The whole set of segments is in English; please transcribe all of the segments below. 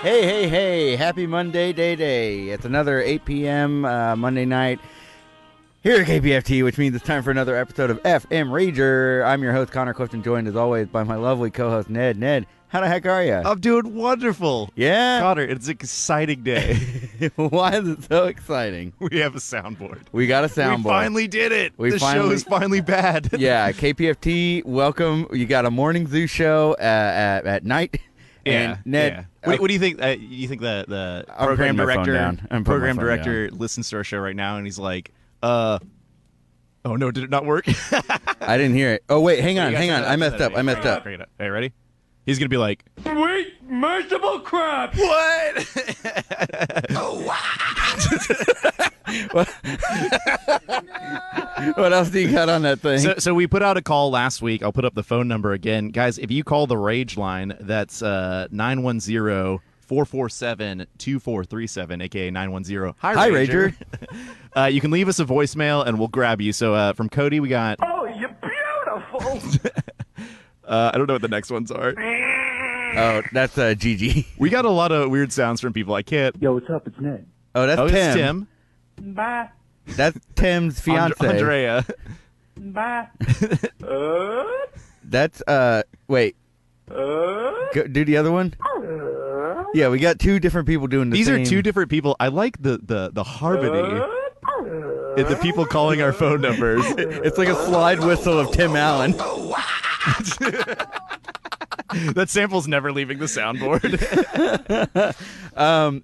Hey, hey, hey, happy Monday day. It's another 8 p.m. Monday night here at KPFT, which means it's time for another episode of Effin Rager. I'm your host, Conner Clifton, joined as always by my lovely co-host, Ned. Ned, how the heck are you? I'm doing wonderful. Yeah? Conner, it's an exciting day. Why is it so exciting? We have a soundboard. We got a soundboard. We finally did it. The show is finally bad. Yeah, KPFT, welcome. You got a morning zoo show at night. Yeah, and Ned, yeah. What do you think? You think the program director listens to our show right now and he's like, "Oh no, did it not work?" I didn't hear it. Oh wait, hang on. I messed up. Hey, ready? He's gonna be like, "Sweet merciful crap!" What? Oh wow! What else do you got on that thing? So we put out a call last week. I'll put up the phone number again. Guys, if you call the Rage line, that's 910-447-2437, a.k.a. 910. Hi, Rager. You can leave us a voicemail, and we'll grab you. So from Cody, we got... Oh, you're beautiful! I don't know what the next ones are. Oh, that's Gigi. We got a lot of weird sounds from people. I can't... Yo, what's up? It's Ned. Oh, that's Tim. It's Tim. Bye. That's Tim's fiance. Andrea. Bye. That's wait. Do the other one. Yeah, we got two different people doing the These same. are two different people. I like the harmony. And the people calling our phone numbers. It's like a slide whistle of Tim Allen. That sample's never leaving the soundboard.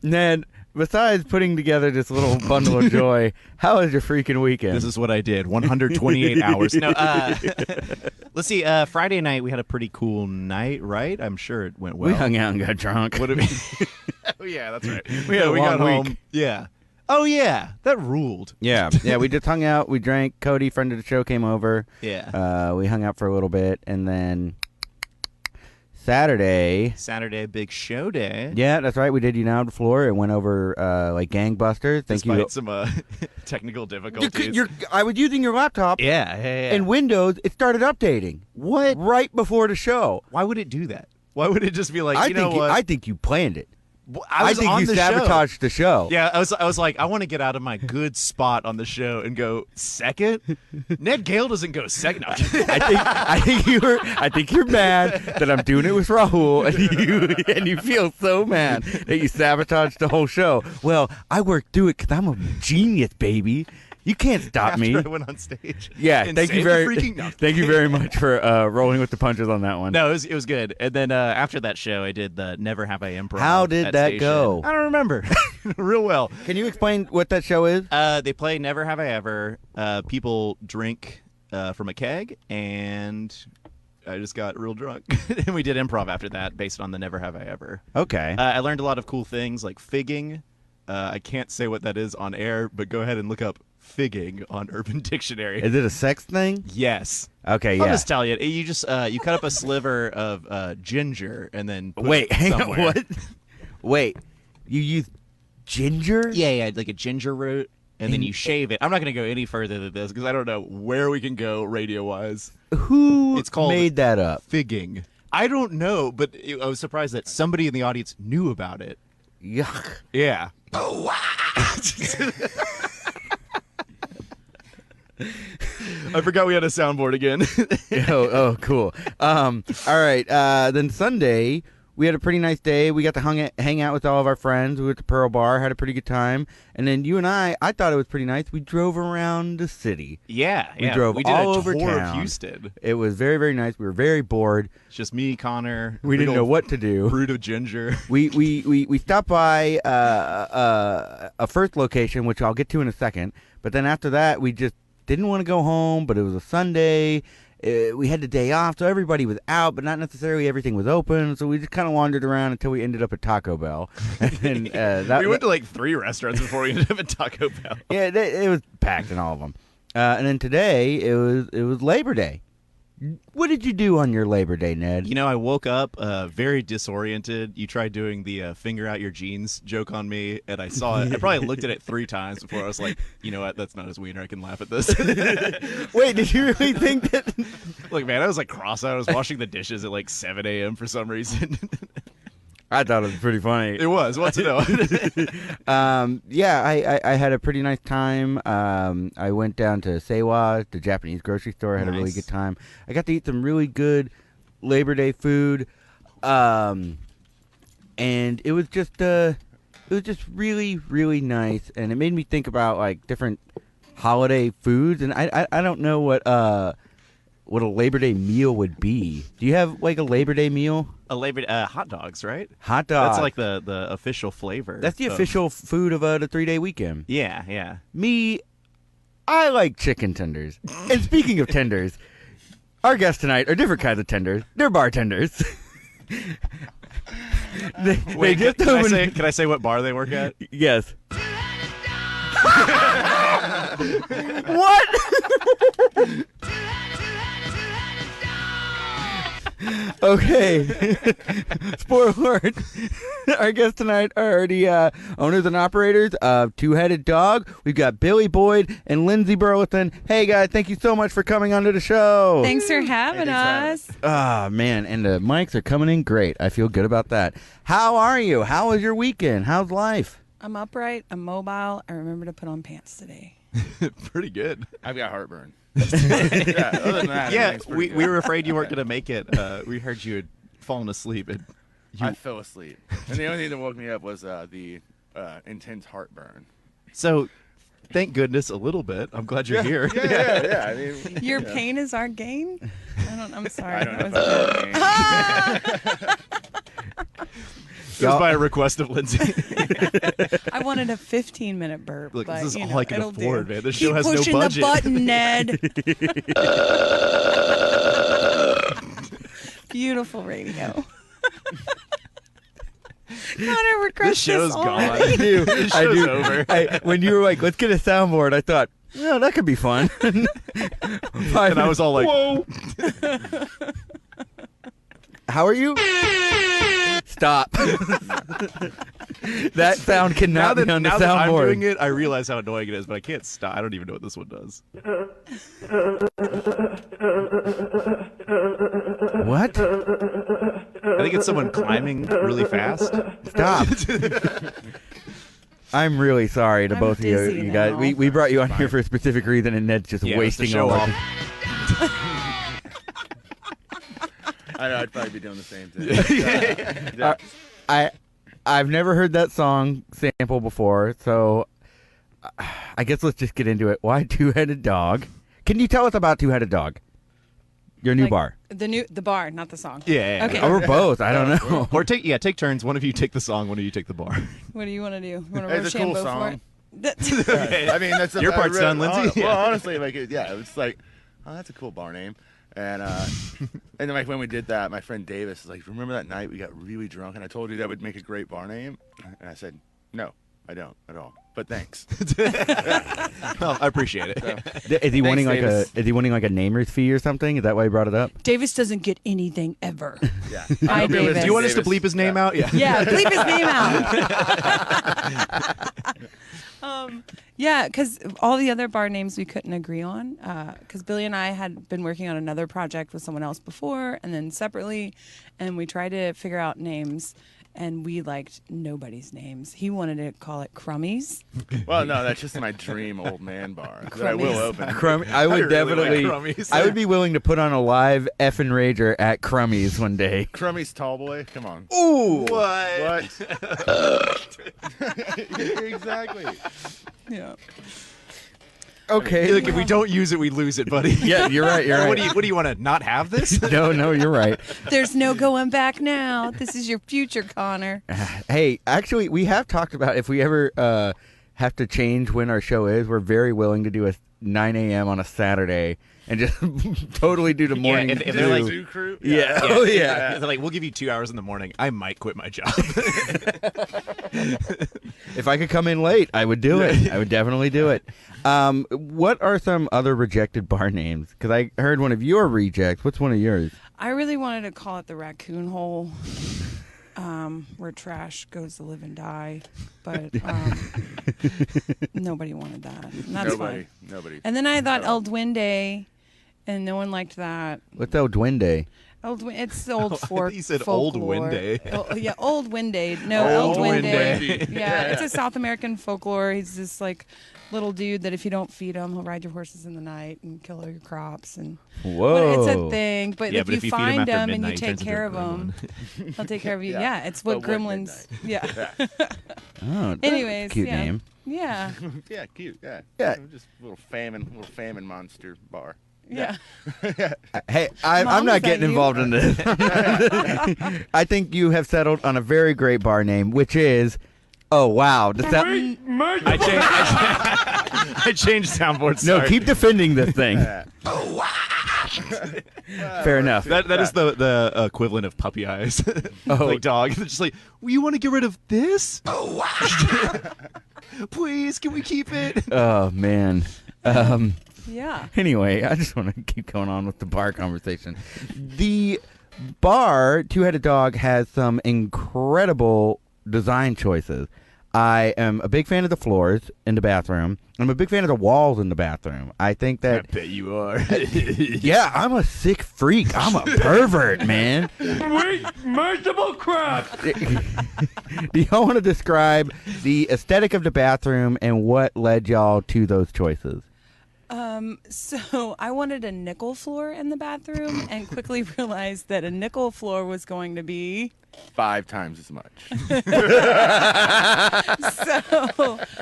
Ned, besides putting together this little bundle of joy, how was your freaking weekend? This is what I did. 128 hours. No, let's see. Friday night, we had a pretty cool night, right? I'm sure it went well. We hung out and got drunk. What did we... Oh, yeah, that's right. We had a long got week. home. Yeah. Oh, yeah. That ruled. Yeah. We just hung out. We drank. Cody, friend of the show, came over. Yeah. We hung out for a little bit, and then Saturday, big show day. Yeah, that's right. We did Unite the Floor. It went over like gangbusters. Despite some technical difficulties. I was using your laptop. Yeah. And Windows, it started updating. What? Right before the show. Why would it do that? Why would it just be like, what? I think you planned it. I think you sabotaged the show. Yeah, I was like, I want to get out of my good spot on the show and go second. Ned Gale doesn't go second. No. I think you're mad that I'm doing it with Rahul, and you feel so mad that you sabotaged the whole show. Well, I worked through it because I'm a genius, baby. You can't stop me. After I went on stage. Yeah, thank you very much for rolling with the punches on that one. No, it was good. And then after that show, I did the Never Have I Improv. How did that go? I don't remember. Real well. Can you explain what that show is? They play Never Have I Ever. People drink from a keg, and I just got real drunk. And we did improv after that based on the Never Have I Ever. Okay. I learned a lot of cool things like figging. I can't say what that is on air, but go ahead and look up figging on Urban Dictionary. Is it a sex thing? Yes. Okay, I'll just tell you. You just you cut up a sliver of ginger and then put Wait, it hang on. somewhere. What? Wait, you use ginger? Yeah, like a ginger root, and then you shave it. I'm not going to go any further than this because I don't know where we can go radio-wise. Who It's called made that up? Figging. I don't know, but I was surprised that somebody in the audience knew about it. Yuck. Yeah. Oh, wow. I forgot we had a soundboard again. Oh, cool. All right. Then Sunday, we had a pretty nice day. We got to hang out with all of our friends. We went to Pearl Bar, had a pretty good time. And then you and I thought it was pretty nice. We drove around the city. Yeah. We drove we did all a over tour town. of Houston. It was very, very nice. We were very bored. It's just me, Connor. We didn't know what to do. Fruit of ginger. We stopped by a first location, which I'll get to in a second. But then after that, we just didn't want to go home, but it was a Sunday. We had the day off, so everybody was out, but not necessarily everything was open. So we just kind of wandered around until we ended up at Taco Bell. And, we went to like 3 restaurants before we ended up at Taco Bell. Yeah, it was packed in all of them. And then today, it was Labor Day. What did you do on your Labor Day, Ned? You know, I woke up very disoriented. You tried doing the finger out your jeans joke on me, and I saw it. I probably looked at it 3 times before I was like, you know what, that's not his wiener. I can laugh at this. Wait, did you really think that? Look, man, I was like cross-eyed. I was washing the dishes at like 7 a.m. for some reason. I thought it was pretty funny. It was. What's it know? Yeah, I had a pretty nice time. I went down to Seiwa, the Japanese grocery store. I had a really good time. I got to eat some really good Labor Day food, and it was just really, really nice. And it made me think about like different holiday foods. And I don't know what a Labor Day meal would be. Do you have like a Labor Day meal? A Labor hot dogs, right? Hot dogs. That's like the official flavor. That's the official food of the 3-day weekend. Yeah. Me, I like chicken tenders. And speaking of tenders, our guests tonight are different kinds of tenders. They're bartenders. Wait, can I say what bar they work at? Yes. What? Okay. Spoiler alert. Our guests tonight are the owners and operators of Two-Headed Dog. We've got Billy Boyd and Lindsay Burleson. Hey, guys, thank you so much for coming onto the show. Thanks for having us. Ah, man, and the mics are coming in great. I feel good about that. How are you? How was your weekend? How's life? I'm upright. I'm mobile. I remember to put on pants today. Pretty good. I've got heartburn. Yeah, other than that, Yeah, we we were afraid you weren't going to make it. We heard you had fallen asleep. And I fell asleep, and the only thing that woke me up was the intense heartburn. So, thank goodness a little bit. I'm glad you're here. Yeah. I mean, Your pain is our gain? I'm sorry. I don't know. That It was by a request of Lindsay. I wanted a 15-minute burp. Look, but, this is you all know, I can it'll afford, do. man. This Keep show has no pushing budget. the button, Ned. Beautiful radio. Connor, we're This show's gone. I do. This show's over. When you were like, let's get a soundboard, I thought, oh, that could be fun. And I was all like, whoa. How are you? Stop. That sound cannot be on the now that I'm soundboard. doing it, I realize how annoying it is, but I can't stop. I don't even know what this one does. What? I think it's someone climbing really fast. Stop. I'm really sorry to I'm both of you, dizzy you guys. now. We brought you on here for a specific reason, and Ned's just Yeah, wasting it's to show all off. I know I'd probably be doing the same thing. I've never heard that song sample before, so I guess let's just get into it. Why Two-Headed Dog? Can you tell us about Two-Headed Dog? Your new bar. The bar, not the song. Yeah. Okay. Or both. I don't know. Or take turns. One of you take the song. One of you take the bar. What do you want to do? You want to It's a cool song. for it? I mean, that's Your part's done, Lindsay? Well, honestly, like, it's like, oh, that's a cool bar name. And then like when we did that, my friend Davis was like, remember that night we got really drunk and I told you that would make a great bar name? And I said, no, I don't at all. But thanks. Well, I appreciate it. So, Is he wanting like Davis. is he wanting like a namer's fee or something? Is that why he brought it up? Davis doesn't get anything ever. yeah. Hi, I'll be Davis. listening Do you want us to Davis. bleep his name out? Yeah. Yeah, bleep his name out. Yeah, because all the other bar names we couldn't agree on. Because Billy and I had been working on another project with someone else before, and then separately, and we tried to figure out names, and we liked nobody's names. He wanted to call it Crummies. Well, no, that's just my dream old man bar that I will Crummies. open. I would really definitely. like Crummies. I would be willing to put on a live Effin Rager at Crummies one day. Crummy's tall boy, come on. Ooh. What? Exactly. Yeah. Okay. Look, if we don't use it, we lose it, buddy. Yeah, you're right. You're right. What do you want to not have this? No, you're right. There's no going back now. This is your future, Connor. Hey, actually, we have talked about if we ever have to change when our show is, we're very willing to do a 9 a.m. on a Saturday and just totally do the morning. if they're like- Zoo crew? Yeah. Oh, yeah. They're like, we'll give you 2 hours in the morning. I might quit my job. If I could come in late, I would do it. I would definitely do it. What are some other rejected bar names? Because I heard one of your rejects. What's one of yours? I really wanted to call it the Raccoon Hole, where trash goes to live and die, but nobody wanted that. And that's fine. Nobody. And then I thought El Duende, and no one liked that. What's El Duende? It's old folk. You said folklore. Old Winday. Yeah, Old Winday. No, Old Old Winday. Winday. Yeah, it's a South American folklore. He's this like little dude that if you don't feed him, he'll ride your horses in the night and kill all your crops. And Whoa. it's a thing. But Yeah, if but you if you feed him find after him and you midnight, he take turns into care a of him, gremlin. he'll take care of you. Yeah. Yeah, it's what But what gremlins. midnight? Yeah. Oh, that's Anyways, a cute yeah. name. Yeah. Yeah, cute. Yeah. Yeah. Just a little famine monster bar. Yeah. Hey, Mom, I'm is not that getting you? involved in this. I think you have settled on a very great bar name, which is, oh, wow. Does that, Sweet merciful I changed soundboard. no, Sorry. keep defending this thing. Yeah. Fair enough. That is the equivalent of puppy eyes. Oh. Like dog. They're just like, well, you want to get rid of this? Please, can we keep it? Oh, man. Yeah. Anyway, I just want to keep going on with the bar conversation. The bar, Two-Headed Dog, has some incredible design choices. I am a big fan of the floors in the bathroom. I'm a big fan of the walls in the bathroom. I think I that, bet you are. yeah, I'm a sick freak. I'm a pervert, man. sweet merciful crap. Do y'all want to describe the aesthetic of the bathroom and what led y'all to those choices? So I wanted a nickel floor in the bathroom and quickly realized that a nickel floor was going to be 5 times as much. so.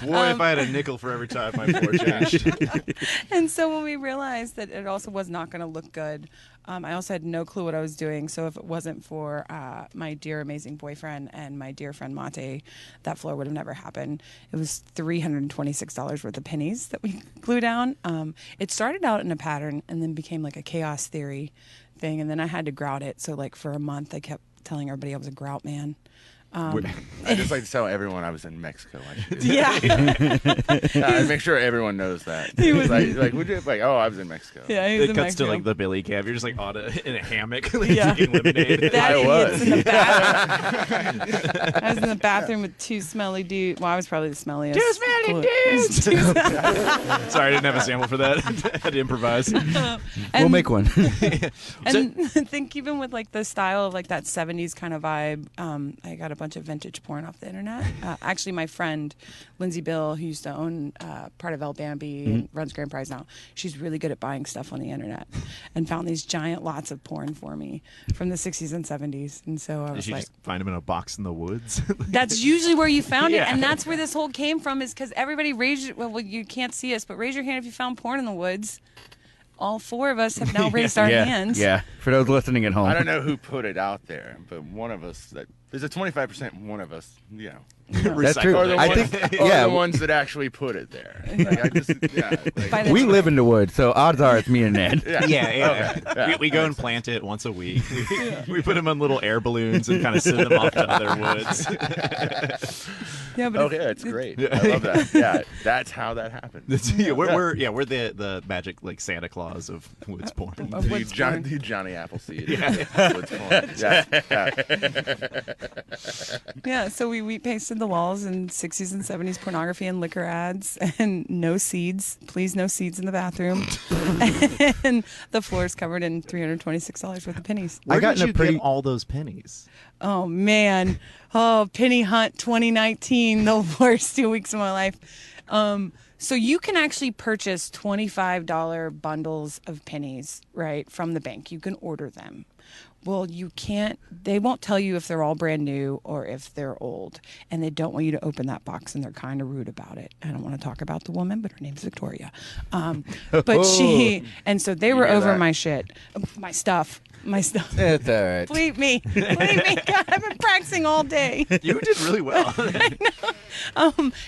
Boy, if I had a nickel for every time my floor changed. And so when we realized that it also was not going to look good, I also had no clue what I was doing. So if it wasn't for my dear, amazing boyfriend and my dear friend Mate, that floor would have never happened. It was $326 worth of pennies that we glued down. It started out in a pattern and then became like a chaos theory thing. And then I had to grout it. So like for a month, I kept telling everybody I was a grout man. I just like to tell everyone I was in Mexico. Yeah. Make sure everyone knows that. He was- would you like? Oh, I was in Mexico. Yeah, he was It in cuts to Mexico. like the Billy Cab. You're just like in a hammock, like Yeah. drinking lemonade. That I idiot's was. in the bathroom. I was in the bathroom with 2 smelly dudes. Well, I was probably the smelliest. 2 smelly dudes. Sorry, I didn't have a sample for that. I had to improvise. We'll make one. And think even with like the style of like that 70s kind of vibe, I got a bunch of vintage porn off the internet. Actually, my friend Lindsay Bill, who used to own part of El Bambi and runs Grand Prize now, she's really good at buying stuff on the internet and found these giant lots of porn for me from the 60s and 70s. And so I Did was you like, just find him in a box in the woods? that's usually where you found it. Yeah. And that's where this whole came from, is because everybody raised your, well, you can't see us, but raise your hand if you found porn in the woods. All 4 of us have now raised our hands. Yeah, for those listening at home. I don't know who put it out there, but one of us there's a 25% one of us, That's true. or the I ones, think, or yeah, the ones that actually put it there. Like, I just, By the we time- live in the woods, so odds are it's me and Ned. Yeah. Okay, yeah. We go and plant it once a week. We put them on little air balloons and kind of send them off to other woods. Yeah, but Okay, it's great. I love that. Yeah, that's how that happens. We're the magic like Santa Claus of woods porn. Of woods porn. The Johnny Appleseed. Yeah. Woods porn. Yeah. Yeah, so we pasted the walls in 60s and 70s pornography and liquor ads and no seeds. Please, no seeds in the bathroom. And the floor is covered in $326 worth of pennies. Where I got did in a you pretty- get all those pennies? Oh, man. Oh, Penny Hunt 2019, the worst 2 weeks of my life. So you can actually purchase $25 bundles of pennies, right, from the bank. You can order them. Well, you can't, they won't tell you if they're all brand new or if they're old. And they don't want you to open that box, and they're kind of rude about it. I don't want to talk about the woman, but her name's Victoria. But and so they were hear over that? my shit, my stuff. That's all right. Bleep me. Bleep me. God, I've been practicing all day. You did really well.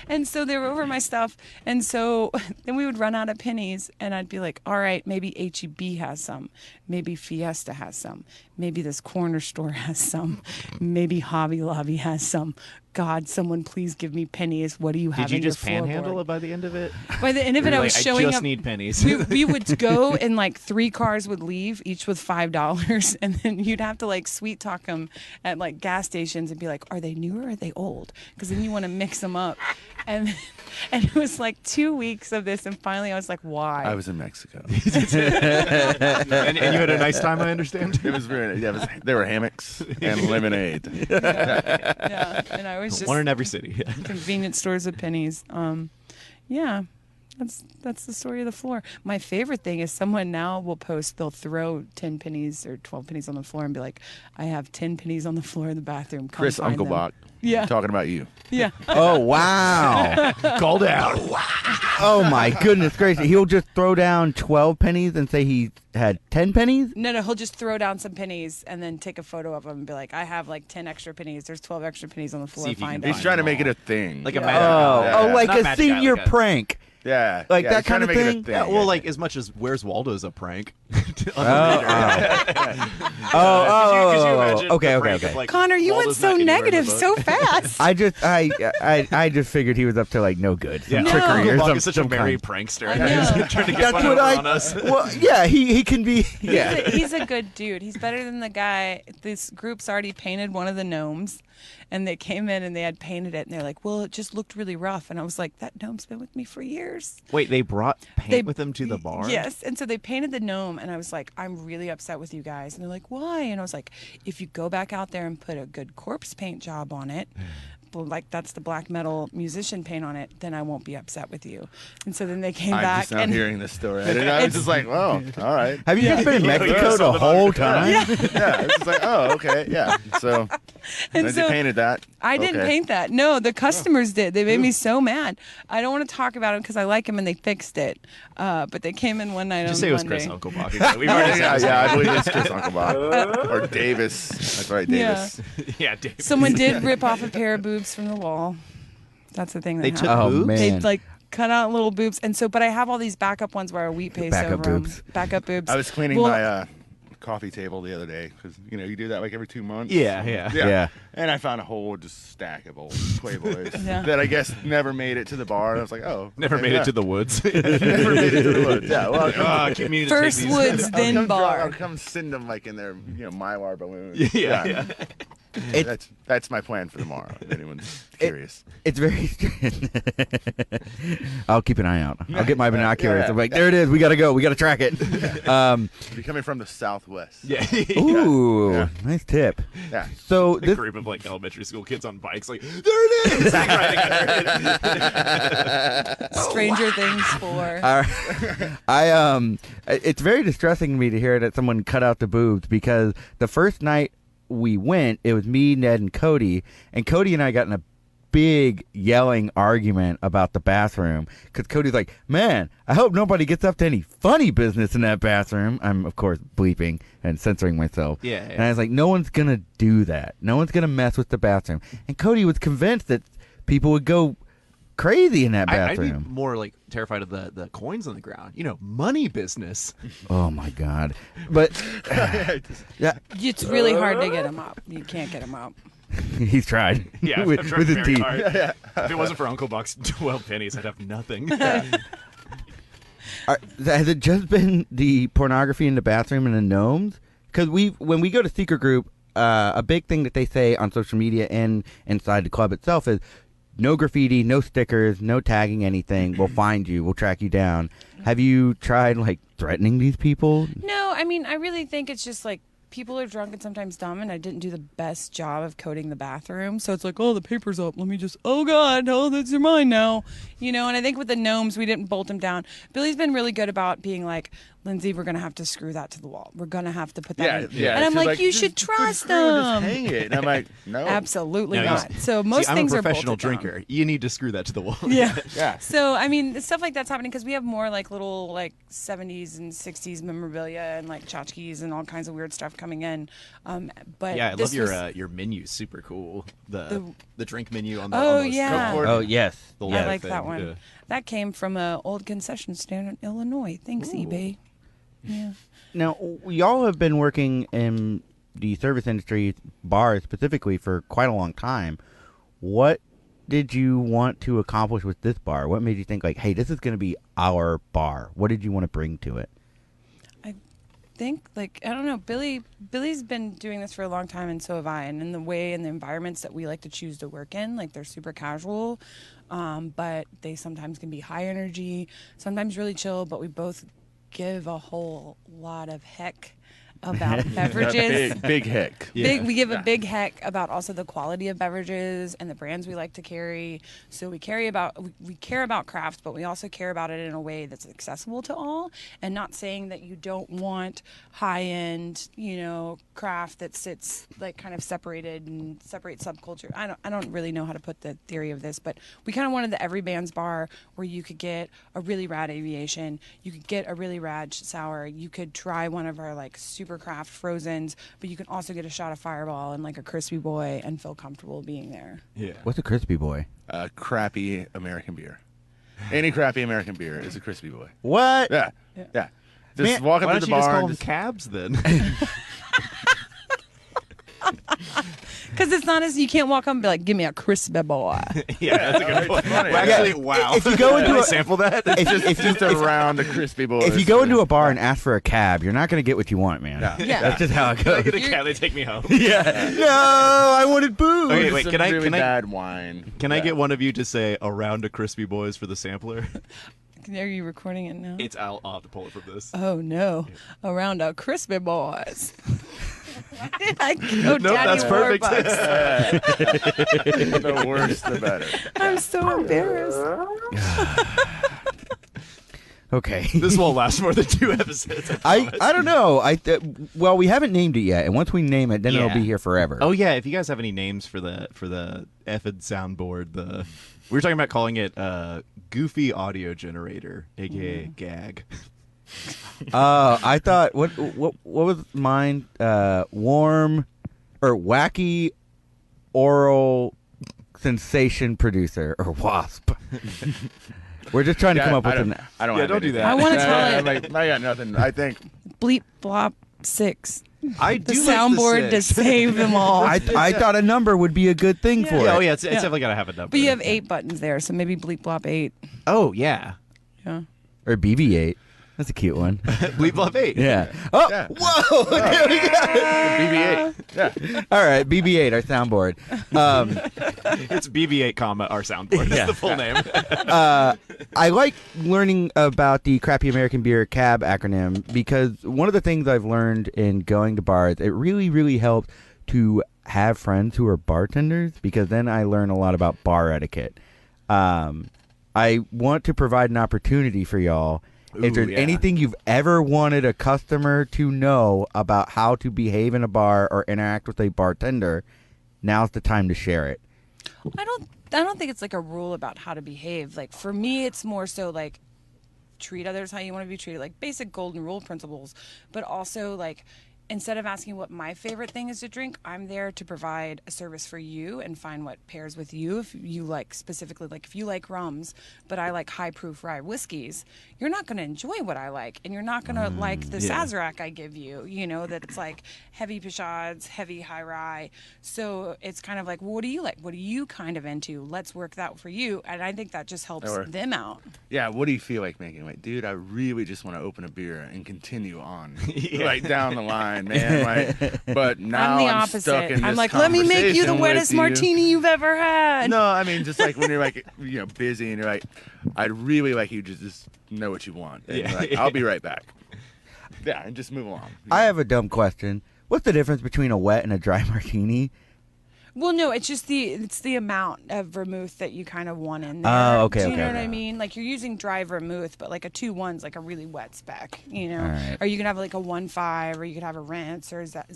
And so they were over my stuff. And so then we would run out of pennies, and I'd be like, all right, maybe HEB has some. Maybe Fiesta has some. Maybe this corner store has some. Maybe Hobby Lobby has some. God, someone please give me pennies. What do you have Did you in your just panhandle floorboard?" it by the end of it? By the end of it, I was showing I just up. need pennies. We would go and like 3 cars would leave, each with $5, and then you'd have to like sweet talk them at like gas stations and be like, "Are they new or are they old?" Because then you want to mix them up, and it was like 2 weeks of this, and finally I was like, "Why?" I was in Mexico. and you had a nice time, I understand. It was very. Yeah, there were hammocks and lemonade. Yeah, and I was just One in every city. convenience stores with pennies. Yeah. That's the story of the floor. My favorite thing is someone now will post, they'll throw 10 pennies or 12 pennies on the floor and be like, "I have 10 pennies on the floor in the bathroom. Come Chris find them." Unklebach. Yeah. Talking about you. Yeah. Oh, wow. Called out. Oh, my goodness gracious. He'll just throw down 12 pennies and say he had 10 pennies? No, he'll just throw down some pennies and then take a photo of them and be like, "I have like 10 extra pennies. There's 12 extra pennies on the floor. See if you Find can them." He's trying to make it a thing. Like a Oh, magic eye. Yeah. like Not a magic eye, senior like a- prank. Yeah. Like yeah, that he's trying kind to of make it a thing? thing. Yeah, well, like as much as Where's Waldo's a prank. Okay. Connor, you went so negative so fast. I just figured he was up to like no good. Some Yeah, trickery or Uncle Buck some, is such a some merry kind. prankster. I know. Trying to get That's one what over on us. Well, yeah, he can be. Yeah. He's a good dude. He's better than the guy. This group's already painted one of the gnomes, and they came in and they had painted it, and they're like, "Well, it just looked really rough." And I was like, "That gnome's been with me for years." Wait, they brought paint They- with them to the bar? Yes, and so they painted the gnome, and I was like, "I'm really upset with you guys." And they're like, "Why?" And I was like, "If you go back out there and put a good corpse paint job on it, like that's the black metal musician paint on it, then I won't be upset with you." And so then they came I'm back just now and hearing this story. And I was just like, "Whoa, all right." Have you just been in Mexico the whole time? Yeah, it's just like, "Oh, okay, yeah." So, And then so- you painted that. I didn't Okay. paint that. No, the customers did. They made me so mad. I don't want to talk about them because I like them and they fixed it. But they came in one night Just on say it was Monday. Chris Uncle Buck. We've already Yeah, said I believe it's Chris Unklebach or Davis. That's right, Davis. Yeah, Dave. Someone did rip off a pair of boobs from the wall. That's the thing that They took happened. Oh, boobs? man. They like cut out little boobs, and so. But I have all these backup ones where I wheat paste Backup over 'em. boobs. Backup boobs. I was cleaning Well, my coffee table the other day because you do that like every 2 months. Yeah. Yeah. And I found a whole just stack of old Playboys Yeah. that I guess never made it to the bar. And I was like, "Oh, Never okay, made yeah. it to the woods. Never made it to the woods." Yeah. Well, I keep meaning to take First these. woods, I'll then come bar. I'll come send them like in their Mylar balloons. Yeah. That's my plan for tomorrow. If anyone's curious. It's very. I'll keep an eye out. I'll get my binoculars. Yeah. I'm like, there it is. We gotta go. We gotta track it. Be coming from the Southwest. Yeah. Ooh, Yeah. nice tip. Yeah. So A this, group of like elementary school kids on bikes, like, there it is! Like, riding under it. Stranger Things 4. it's very distressing to me to hear that someone cut out the boobs because the first night we went, it was me, Ned, and Cody and I got in a big yelling argument about the bathroom because Cody's like, "Man, I hope nobody gets up to any funny business in that bathroom." I'm of course bleeping and censoring myself. Yeah. And I was like, "No one's gonna do that. No one's gonna mess with the bathroom." And Cody was convinced that people would go crazy in that I'd be bathroom. more like terrified of the coins on the ground. Money business. Oh my god! But yeah, It's really hard to get them up. You can't get them up. he's tried. Yeah, with, I've tried with his very teeth. hard. If it wasn't for Uncle Buck's 12 pennies, I'd have nothing. Has it just been the pornography in the bathroom and the gnomes? Because when we go to secret group, a big thing that they say on social media and inside the club itself is no graffiti, no stickers, no tagging anything. We'll find you. We'll track you down. Have you tried like threatening these people? No, I mean, I really think it's just like people are drunk and sometimes dumb, and I didn't do the best job of coding the bathroom. So it's like, oh, the paper's up. Let me just, oh, God, oh, that's your mine now. And I think with the gnomes, we didn't bolt them down. Billy's been really good about being like, Lindsay, we're going to have to screw that to the wall. We're going to have to put that in. Yeah. And I'm She's like, you "Just should put trust screw and them. Just hang it. And I'm like, no. Absolutely No, not. So most See, things I'm a are professional bolted down. drinker. You need to screw that to the wall. Yeah. Yeah. So, I mean, stuff like that's happening because we have more like little like 70s and 60s memorabilia and like tchotchkes and all kinds of weird stuff coming in. But Yeah, I this love was- your menu. Super cool. The drink menu on the Oh, on those yeah. cupboard. Oh yes. The I leather like thing, that one. yeah. That came from an old concession stand in Illinois. Thanks, eBay. Yeah. Now, y'all have been working in the service industry, bars specifically, for quite a long time. what did you want to accomplish with this bar? What made you think like, hey, this is going to be our bar? What did you want to bring to it? I think, like, I don't know, Billy's been doing this for a long time, and so have I. And in the way and the environments that we like to choose to work in, like, they're super casual, but they sometimes can be high energy, sometimes really chill, but we both give a whole lot of heck about beverages. Big heck. Yeah. We give a big heck about also the quality of beverages and the brands we like to carry. So we care about craft, but we also care about it in a way that's accessible to all, and not saying that you don't want high end, craft that sits like kind of separated and separate subculture. I don't really know how to put the theory of this, but we kind of wanted the every band's bar where you could get a really rad aviation, you could get a really rad sour, you could try one of our like super craft frozens, but you can also get a shot of Fireball and like a Crispy Boy and feel comfortable being there. Yeah. What's a Crispy Boy? Crappy American beer. Any crappy American beer is a Crispy Boy. What? Yeah. Just walk up Why to don't the you just bar. call them cabs then? Because it's not as you can't walk up and be like, give me a Crispy Boy. Yeah, that's a good point. funny. Well, actually, wow. If you go into Can I a- sample that? It's just around a Crispy Boy. If you go into a bar and ask for a cab, you're not going to get what you want, man. Yeah. Yeah. That's just how it Can I goes. get a cab? They take me home. Yeah. No, I wanted booze. Okay, wait. Can I bad wine? can I get one of you to say around a Crispy Boys for the sampler? Are you recording it now? I'll have to pull it from this. Oh no! Around our Crispy Boys. Why did I go Nope, Daddy that's perfect. Warbucks? The worse, the better. I'm so embarrassed. Okay. This won't last more than 2 episodes. I don't know. Well, we haven't named it yet, and once we name it, then it'll Yeah. be here forever. Oh yeah, if you guys have any names for the Effin soundboard, we were talking about calling it Goofy Audio Generator, aka Gag. I thought what was mine? Warm or wacky oral sensation producer or wasp. We're just trying to come up with an. I don't. Yeah, have don't do anything. that. I wanna tell I'm it. like, I got nothing. I think Bleep Blop 6. I The do soundboard like to the 6. save them all. I thought a number would be a good thing for Yeah, it. oh yeah, it's definitely gotta have a number. But you have 8 buttons there, so maybe Bleep Blop 8. Oh yeah, Yeah. Or BB-8. That's a cute one. Bleep Blop 8. Yeah. Oh, Yeah. whoa! There we go. BB-8. Yeah. All right, BB-8, our soundboard. It's BB8, comma our soundboard. That's the full name. I like learning about the Crappy American Beer CAB acronym because one of the things I've learned in going to bars, it really, really helps to have friends who are bartenders because then I learn a lot about bar etiquette. I want to provide an opportunity for y'all. If there's yeah. anything you've ever wanted a customer to know about how to behave in a bar or interact with a bartender, now's the time to share it. I don't think it's like a rule about how to behave. Like for me, it's more so like treat others how you want to be treated, like basic golden rule principles, but also like instead of asking what my favorite thing is to drink, I'm there to provide a service for you and find what pairs with you. If you like specifically, like if you like rums, but I like high proof rye whiskeys, you're not going to enjoy what I like, and you're not going to like the yeah. Sazerac I give you, that it's like heavy Peychaud's, heavy high rye. So it's kind of like, well, what do you like? What are you kind of into? Let's work that for you. And I think that just helps Or- them out. Yeah, what do you feel like making? Like, dude, I really just want to open a beer and continue on, Yeah. like down the line, man. Like, but now I'm the I'm opposite. stuck in I'm this like, let me make you the conversation wettest with you. martini you've ever had. No, I mean just like when you're like busy and you're like, I'd really like you to just know what you want. And Yeah. you're like, I'll be right back. Yeah, and just move along. I have a dumb question. What's the difference between a wet and a dry martini? Well, no, it's just the amount of vermouth that you kind of want in there. Oh, okay, Do you okay, know what okay. I mean? Like you're using dry vermouth, but like a 2-1's like a really wet spec, All right. Or you can have like a 1.5, or you could have a rinse, or is that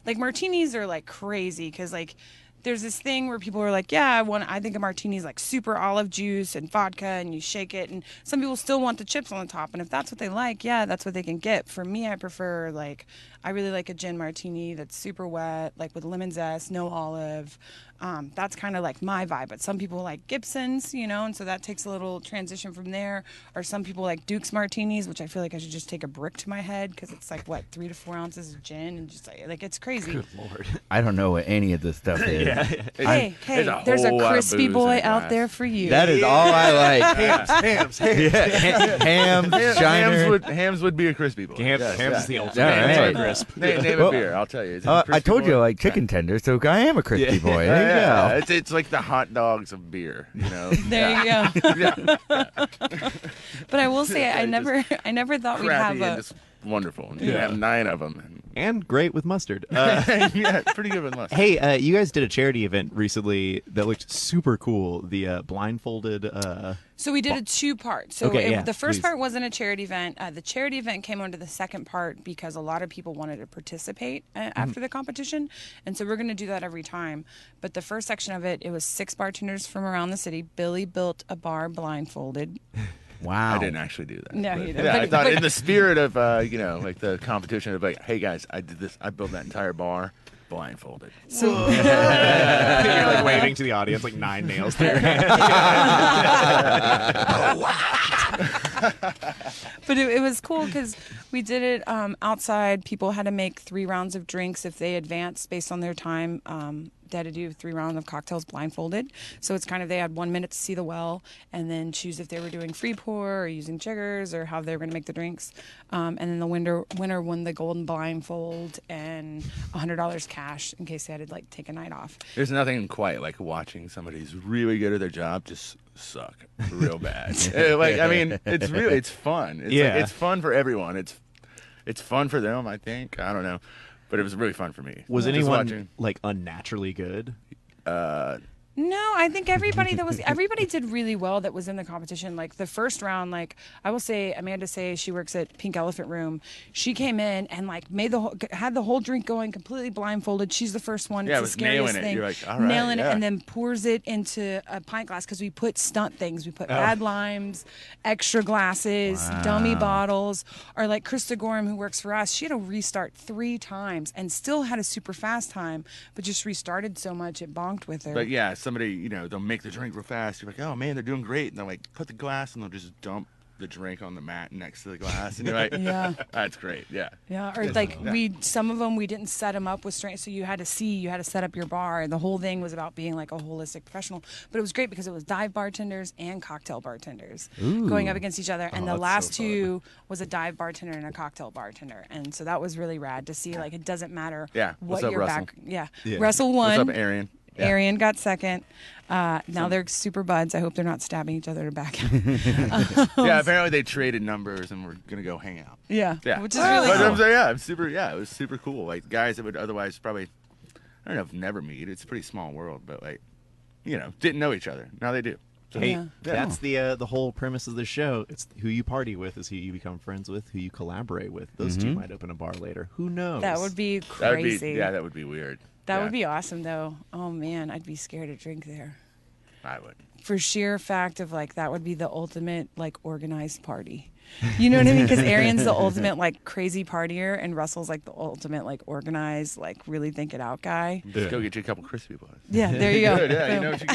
like martinis are like crazy because like there's this thing where people are like, yeah, I think a martini is like super olive juice and vodka, and you shake it, and some people still want the chips on the top, and if that's what they like, yeah, that's what they can get. For me, I prefer I really like a gin martini that's super wet, like with lemon zest, no olive, That's kind of like my vibe. But some people like Gibson's, and so that takes a little transition from there. Or some people like Duke's Martinis, which I feel like I should just take a brick to my head because it's like, 3 to 4 ounces of gin and just like it's crazy. Good Lord. I don't know what any of this stuff is. Hey, there's a whole lot of crispy booze boy in a out glass. there for you. That is all I like. Hams. Yeah, hams, shiner. Hams would be a crispy boy. Hams Yes, is the ultimate Yeah, answer. right. Crisp. Name Well, a beer. I'll tell you. It's a I crispy told you I boy. like chicken tenders, so I am a crispy boy. There you Yeah, go. it's like the hot dogs of beer. There you go. Yeah. But I will say, I Just never thought we'd Crappy have and a. just wonderful. And you have 9 of them. And great with mustard. Yeah, pretty good with mustard. Hey, you guys did a charity event recently that looked super cool. The blindfolded. So we did a 2-part. So Okay, yeah, the first please. part wasn't a charity event. The charity event came onto the second part because a lot of people wanted to participate after the competition, and so we're going to do that every time. But the first section of it was 6 bartenders from around the city. Billy built a bar blindfolded. Wow. I didn't actually do that. No, but, you didn't. Yeah, I But- thought but- in the spirit of like the competition of like, hey guys, I did this. I built that entire bar blindfolded. So You're like waving to the audience, like 9 nails through your hand. But it was cool because we did it outside. People had to make 3 rounds of drinks if they advanced based on their time. They had to do 3 rounds of cocktails blindfolded. So it's kind of they had 1 minute to see the well and then choose if they were doing free pour or using jiggers or how they were going to make the drinks. And then the winner won the golden blindfold and $100 cash in case they had to like take a night off. There's nothing quite like watching somebody who's really good at their job just suck real bad. It's fun. It's fun for everyone. It's fun for them, I think. I don't know. But it was really fun for me. Was Just anyone watching. like unnaturally good? No, I think everybody did really well that was in the competition. Like the first round, like I will say, Amanda say she works at Pink Elephant Room. She came in and like had the whole drink going completely blindfolded. She's the first one. Yeah, It's it was the scariest nailing it. thing. You're like, all right, nailing it, yeah. and then pours it into a pint glass because we put stunt things. We put bad limes, extra glasses, dummy bottles. Or like Krista Gorham, who works for us, she had to restart 3 times and still had a super fast time, but just restarted so much it bonked with her. But yeah, somebody, they'll make the drink real fast. You're like, oh man, they're doing great. And they'll like put the glass and they'll just dump the drink on the mat next to the glass. And you're like, Yeah. That's great. Yeah. Yeah, or like some of them we didn't set them up with strength, so you had to set up your bar. The whole thing was about being like a holistic professional, but it was great because it was dive bartenders and cocktail bartenders going up against each other, and the that's last so 2 was a dive bartender and a cocktail bartender, and so that was really rad to see. Like it doesn't matter Yeah. what What's up, your Russell? back. Yeah. Yeah. Russell won. What's up, Arian? Yeah. Arian got second. Now they're super buds. I hope they're not stabbing each other to back out. Yeah, apparently they traded numbers and we're gonna go hang out. Yeah, Yeah, which is really But cool. I'm saying, it was super cool. Like guys that would otherwise probably, I don't know, if never meet. It's a pretty small world, but like, didn't know each other. Now they do. So, Hey, Yeah. that's the whole premise of the show. It's who you party with is who you become friends with, who you collaborate with. Those 2 might open a bar later. Who knows? That would be that would be crazy. that would be weird. That Yeah, would be awesome, though. Oh man, I'd be scared to drink there. I would. For sheer fact of like that would be the ultimate like organized party. You know what I mean? Because Arian's the ultimate like crazy partier, and Russell's like the ultimate like organized, like really think it out guy. Just go get you a couple crispy boys. Yeah, there you go. Good, yeah, you Boom. know what you're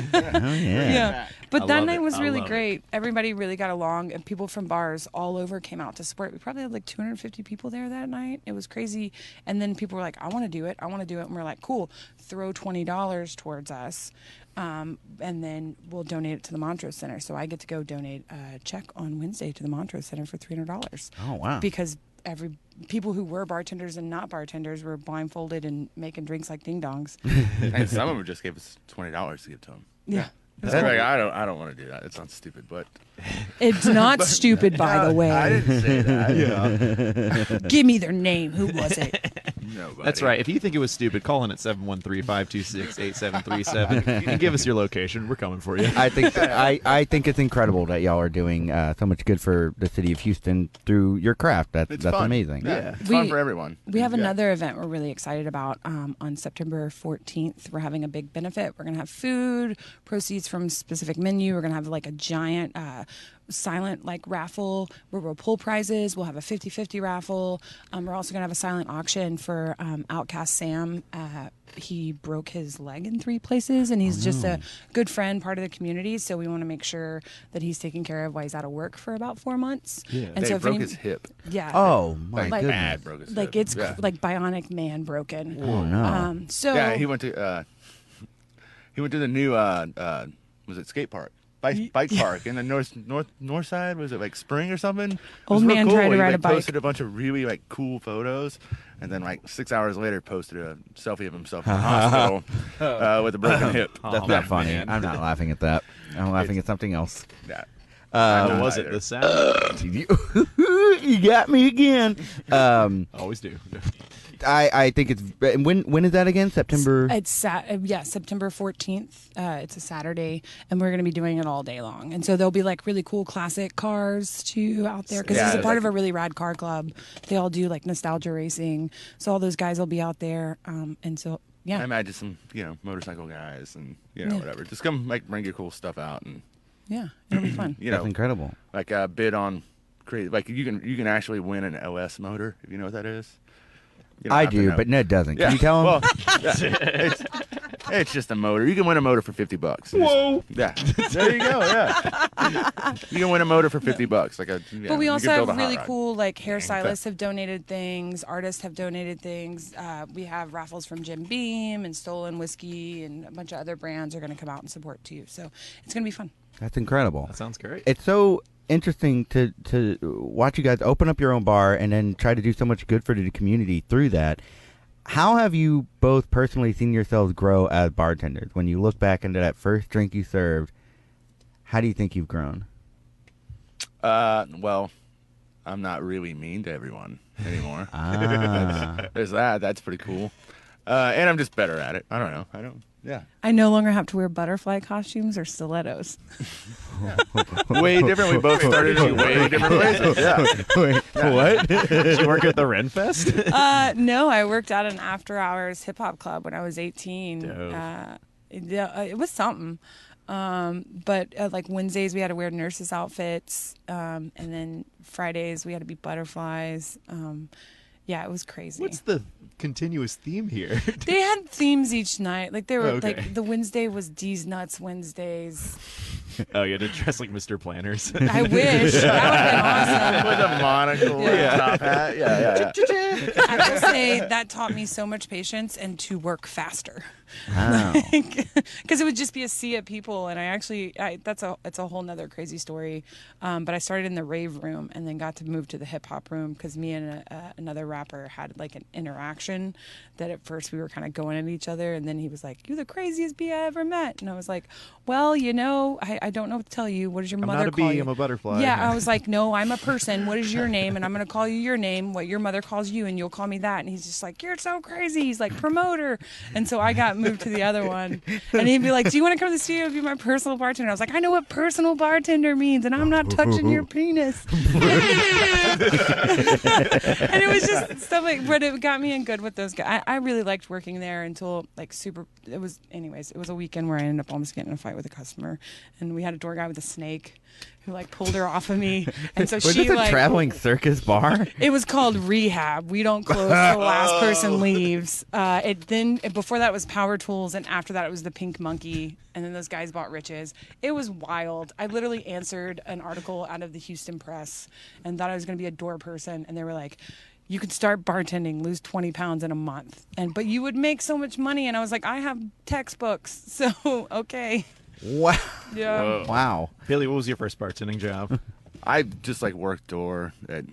getting. Oh, yeah. Yeah, but I that love night it. was I really love it. great. Everybody really got along, and people from bars all over came out to support. We probably had like 250 people there that night. It was crazy. And then people were like, "I want to do it. I want to do it." And we're like, "Cool, throw $20 towards us, and then we'll donate it to the Montrose Center." So I get to go donate a check on Wednesday to the Montrose Center for $300. Oh, wow. Because people who were bartenders and not bartenders were blindfolded and making drinks like ding dongs. And some of them just gave us $20 to give to them. Yeah. They're like, I don't want to do that. It sounds stupid, but It's not stupid, by the way. I didn't say that. Give me their name. Who was it? Nobody. That's right. If you think it was stupid, call in at 713-526-8737 and give us your location. We're coming for you. I think it's incredible that y'all are doing so much good for the city of Houston through your craft. That's fun. amazing. Yeah, it's We- fun for everyone. We have Yeah. another event we're really excited about on September 14th. We're having a big benefit. We're going to have food, proceeds from specific menu. We're going to have like a giant silent like raffle where we'll pull prizes. We'll have a 50-50 raffle. We're also going to have a silent auction for for Outcast Sam. He broke his leg in 3 places, and he's just a good friend, part of the community. So we want to make sure that he's taken care of while he's out of work for about 4 months. Yeah. And They so if broke any- his hip. Yeah. Oh my Like- goodness. Bad broke his Like hip. it's Yeah. like Bionic Man broken. Oh no. So Yeah, he went to the new was it skate park? Bike park in the north side. Was it like Spring or something? It was Old real man cool. tried to He, ride a bike. Posted a bunch of really like cool photos, and then like 6 hours later posted a selfie of himself in the hospital with a broken hip. That's not funny. I'm not laughing at that. I'm laughing at something else. Yeah. What not was it? either. The sound? You got me again. Always do. I think it's when is that again? September. It's September 14th. It's a Saturday, and we're going to be doing it all day long. And so there'll be like really cool classic cars too out there because Yeah, it's a part like- of a really rad car club. They all do like nostalgia racing, so all those guys will be out there. And so I yeah, imagine some motorcycle guys and Yeah. whatever. Just come like bring your cool stuff out and yeah, it'll be fun. That's incredible. like bid on create like you can actually win an OS motor if you know what that is. You don't I have to do, know. but Ned doesn't. Yeah. Can you tell him? Well, yeah, it's just a motor. You can win a motor for $50. Whoa. Yeah. There you go. Yeah. You can win a motor for $50. Like But we you also can build have a hot really rod. cool like hairstylists have donated things, artists have donated things. We have raffles from Jim Beam and Stolen Whiskey, and a bunch of other brands are going to come out and support too. So it's going to be fun. That's incredible. That sounds great. It's so interesting to watch you guys open up your own bar and then try to do so much good for the community through that. How have you both personally seen yourselves grow as bartenders? When you look back into that first drink you served, how do you think you've grown? Well, I'm not really mean to everyone anymore. Ah. There's that. That's pretty cool. And I'm just better at it. I don't know. Yeah. I no longer have to wear butterfly costumes or stilettos. Way different. We both started in way different places. Yeah. Wait, what? Did you work at the Renfest? No, I worked at an after-hours hip-hop club when I was 18. Dope. It was something. But like Wednesdays we had to wear nurses' outfits, and then Fridays we had to be butterflies. Yeah, it was crazy. What's the continuous theme here? They had themes each night. Like they were Okay. like the Wednesday was D's Nuts Wednesdays. Oh, you had to dress like Mr. Planners. I wish that would have been awesome. With a monocle and a top hat. Yeah. I will say that taught me so much patience and to work faster. Wow. Because it would just be a sea of people, and it's a whole nother crazy story. But I started in the rave room and then got to move to the hip hop room because me and another rapper had like an interaction that at first we were kind of going at each other, and then he was like, "You're the craziest bee I ever met," and I was like, "Well, I don't know what to tell you. What does your I'm mother not a call bee, you?" I'm a butterfly. Yeah, I was like, "No, I'm a person. What is your name?" And I'm going to call you your name, what your mother calls you, and you'll call me that. And he's just like, "You're so crazy." He's like, "Promoter." And so I got moved to the other one. And he'd be like, "Do you want to come to the studio and be my personal bartender?" I was like, "I know what personal bartender means, and I'm not touching your penis." And it was just stuff like, but it got me in good with those guys. I really liked working there until like it was a weekend where I ended up almost getting in a fight with a customer. And we had a door guy with a snake who like pulled her off of me. And so Was she this a like traveling circus bar? it was called Rehab. We don't close till the last person leaves. Before that was Power Tools, and after that it was the Pink Monkey, and then those guys bought Riches. It was wild. I literally answered an article out of the Houston Press and thought I was going to be a door person, and they were like, "You could start bartending, lose 20 pounds in a month, but you would make so much money." And I was like, "I have textbooks, so okay." Wow. Yeah. Wow. Billy, what was your first bartending job? I just like worked door at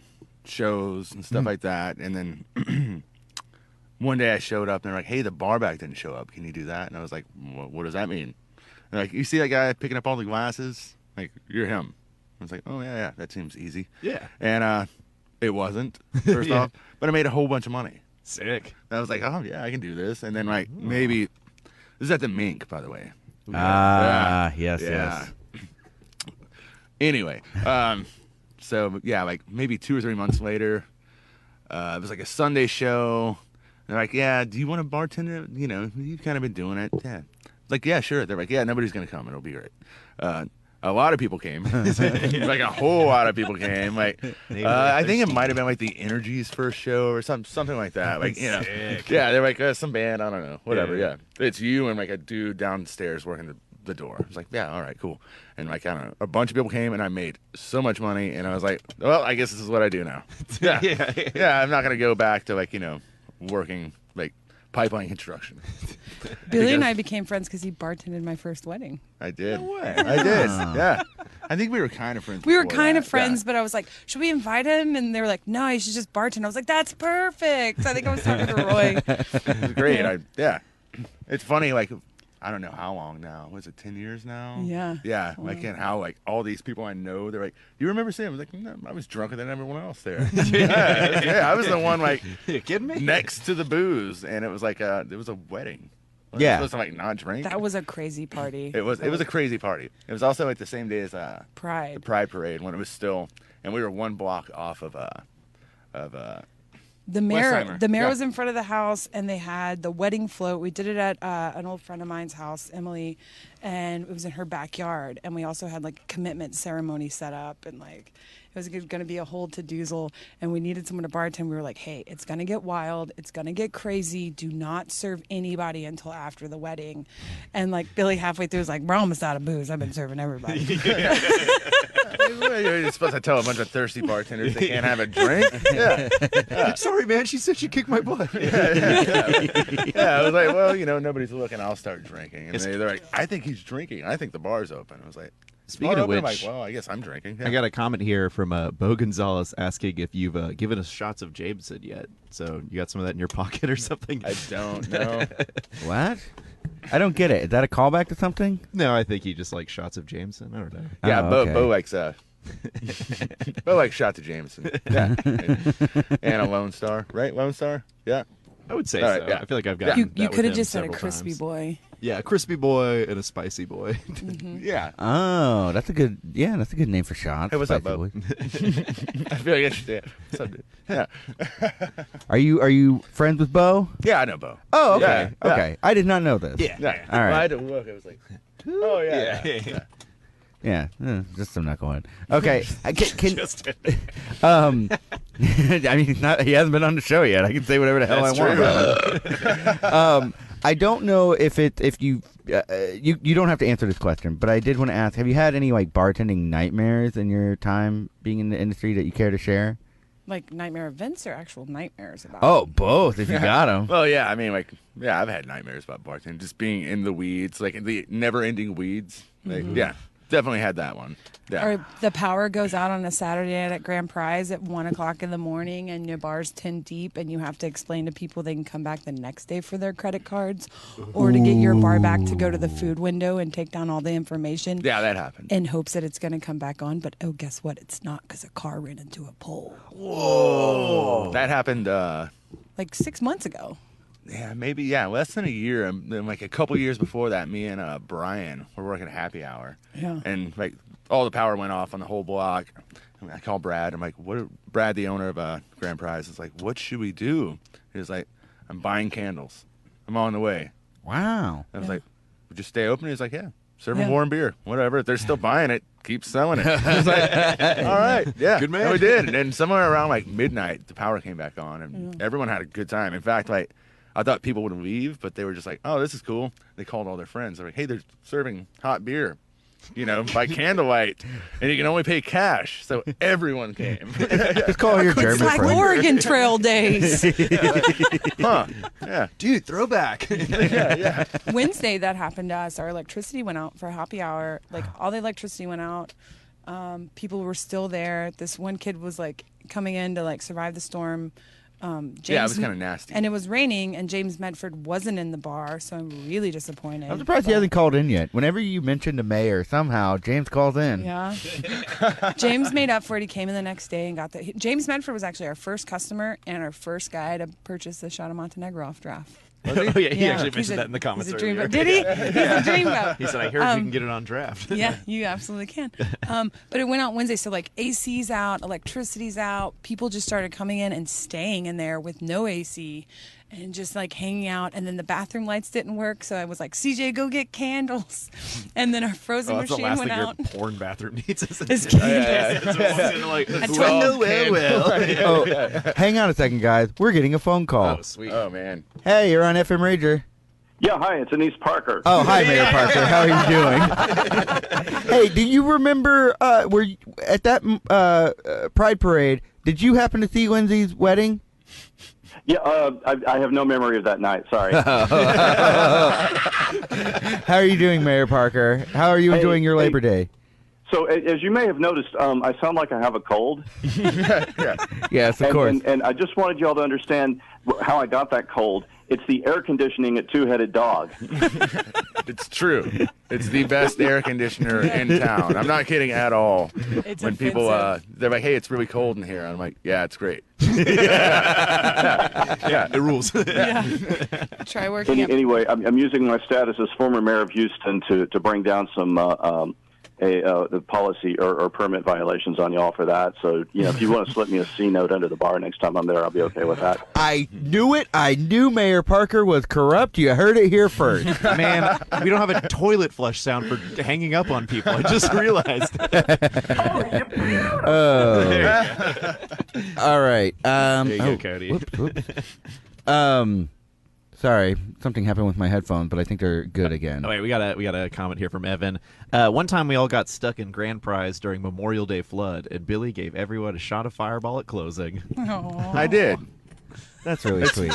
shows and stuff like that. And then one day I showed up and they're like, "Hey, the bar back didn't show up. Can you do that?" And I was like, "What does that mean?" They're like, "You see that guy picking up all the glasses? Like, you're him." I was like, "Oh, yeah, that seems easy." Yeah. And it wasn't, first Yeah. off. But I made a whole bunch of money. Sick. And I was like, "Oh, yeah, I can do this." And then, like, maybe... This is at the Mink, by the way. Yes. Anyway, so yeah, like maybe 2 or 3 months later, it was like a Sunday show. They're like, "Yeah, do you want to bartend? You know, you've kind of been doing it." Yeah. Like, "Yeah, sure." They're like, "Yeah, nobody's gonna come. It'll be great." a lot of people came. Like a whole lot of people came. Like I think it might have been like the Energy's first show or something like that. Like yeah, they're like some band. I don't know, whatever. Yeah, it's you and like a dude downstairs working the door. I was like, yeah, all right, cool. And like I don't know, a bunch of people came and I made so much money. And I was like, well, I guess this is what I do now. Yeah. I'm not gonna go back to like working like pipeline construction. Billy and I became friends because he bartended my first wedding. I did. No way. I did. Yeah. I think we were kind of friends. We were kind of friends, but I was like, should we invite him? And they were like, no, you should just bartend. I was like, that's perfect. I think I was talking to Roy. It was great. Yeah. It's funny, like, I don't know how long now. Was it 10 years now? Yeah. Yeah. Like, and how, like, all these people I know, they're like, do you remember seeing? I was like, no, I was drunker than everyone else there. Yeah. I was the one, like, you kidding me? Next to the booze. And it was like, it was a wedding. Yeah. Supposed to, like, not drink. That was a crazy party. It was a crazy party. It was also, like, the same day as Pride. the Pride Parade when it was still, and we were one block off of the mayor Yeah. was in front of the house, and they had the wedding float. We did it at an old friend of mine's house, Emily, and it was in her backyard. And we also had like a commitment ceremony set up, and like it was going to be a whole to-doozle, and we needed someone to bartend. We were like, hey, it's going to get wild. It's going to get crazy. Do not serve anybody until after the wedding. And like Billy halfway through was like, we're almost out of booze. I've been serving everybody. You're supposed to tell a bunch of thirsty bartenders they can't have a drink. Yeah. Sorry, man. She said she kicked my butt. Yeah, I was like, well, nobody's looking. I'll start drinking. And they're like, I think he's drinking. I think the bar's open. I was like, Speaking of open? I'm which, like, well, I guess I'm drinking. Yeah. I got a comment here from Bo Gonzalez asking if you've given us shots of Jameson yet. So you got some of that in your pocket or something? I don't know. What? I don't get it. Is that a callback to something? No, I think he just likes shots of Jameson. I don't know. Yeah, Oh, okay. Bo likes Bo likes shot to Jameson. Yeah. And a Lone Star, right? Lone Star? Yeah. I would say All right, so. yeah. I feel like I've got. You could have just said a crispy boy. Yeah, a crispy boy and a spicy boy. Yeah. Oh, that's a good name for shots. Hey, what's up, Spicy Bo? boy. I feel like I should say it. What's up, dude? Yeah. Are you friends with Bo? Yeah, I know Bo. Oh, okay. Yeah. Okay. I did not know this. Yeah. All right. I had to look. I was like, oh, yeah. Yeah, just some knucklehead. Okay, I mean, he hasn't been on the show yet. I can say whatever the hell I want about him. I don't know if you don't have to answer this question, but I did want to ask: have you had any like bartending nightmares in your time being in the industry that you care to share? Like nightmare events or actual nightmares about? Oh, both. If you got them. Well, yeah. I mean, I've had nightmares about bartending, just being in the weeds, like the never-ending weeds. Like, yeah. Definitely had that one. Yeah. Or the power goes out on a Saturday night at Grand Prize at 1:00 in the morning, and your bar's 10 deep, and you have to explain to people they can come back the next day for their credit cards, or to get your bar back to go to the food window and take down all the information. Yeah, that happened. In hopes that it's going to come back on, but oh, guess what? It's not, because a car ran into a pole. Whoa. That happened. Like 6 months ago. Yeah, maybe. Yeah, less than a year. And then, like a couple years before that, me and Brian were working a happy hour. Yeah. And like all the power went off on the whole block. I called Brad. I'm like, "What?" Brad, the owner of Grand Prize, is like, "What should we do?" He was like, "I'm buying candles. I'm on the way." Wow. I was like, "We just stay open." He's like, "Yeah, serve them warm beer, whatever. If they're still buying it, keep selling it." I was like, "All right, yeah, good man." And we did. And then somewhere around like midnight, the power came back on, and everyone had a good time. In fact, like, I thought people would leave, but they were just like, "Oh, this is cool." They called all their friends. They're like, "Hey, they're serving hot beer, by candlelight, and you can only pay cash." So everyone came. Just call your German It's like friend. Oregon Trail days. Huh? Yeah. Dude, throwback. Yeah. Wednesday that happened to us. Our electricity went out for happy hour. Like all the electricity went out. People were still there. This one kid was like coming in to like survive the storm. James, Yeah, it was kind of nasty. and it was raining, and James Medford wasn't in the bar, so I'm really disappointed. I'm surprised he hasn't called in yet. Whenever you mention the mayor, somehow James calls in. Yeah. James made up for it. He came in the next day and got the. James Medford was actually our first customer and our first guy to purchase the shot of Montenegro off draft. Oh, yeah, he actually he's mentioned that in the comments He's a earlier. dreamboat. Did he? He's a dreamboat. He said, "I heard you can get it on draft." Yeah, you absolutely can. But it went out Wednesday, so like AC's out, electricity's out. People just started coming in and staying in there with no AC, and just like hanging out. And then the bathroom lights didn't work, so I was like, CJ, go get candles. And then our frozen That's the machine last went thing out. your porn bathroom needs. Isn't It's it? candles. I Oh, hang on a second, guys. We're getting a phone call. Oh, sweet. Oh man. Hey, you're on Effin Rager. Yeah, hi, it's Anise Parker. Oh, hi, Mayor Parker. How are you doing? Hey, do you remember were you, at that Pride Parade, did you happen to see Lindsay's wedding? Yeah, I have no memory of that night. Sorry. How are you doing, Mayor Parker? How are you enjoying your Labor Day? So, as you may have noticed, I sound like I have a cold. Yes, of course. And I just wanted you all to understand how I got that cold. It's the air conditioning at Two-Headed Dog. It's true. It's the best air conditioner in town. I'm not kidding at all. It's When people they're like, "Hey, it's really cold in here," I'm like, "Yeah, it's great." Yeah, it rules. Try working up. Anyway, I'm using my status as former mayor of Houston to bring down some the policy or permit violations on y'all for that. So, if you want to slip me a C note under the bar next time I'm there, I'll be okay with that. I knew it. I knew Mayor Parker was corrupt. You heard it here first. Man, we don't have a toilet flush sound for hanging up on people. I just realized. Oh. All right. There you go, Cody. Whoops. Sorry, something happened with my headphones, but I think they're good again. Oh, wait, we got a comment here from Evan. One time we all got stuck in Grand Prize during Memorial Day flood, and Billy gave everyone a shot of Fireball at closing. Aw. I did. That's really sweet.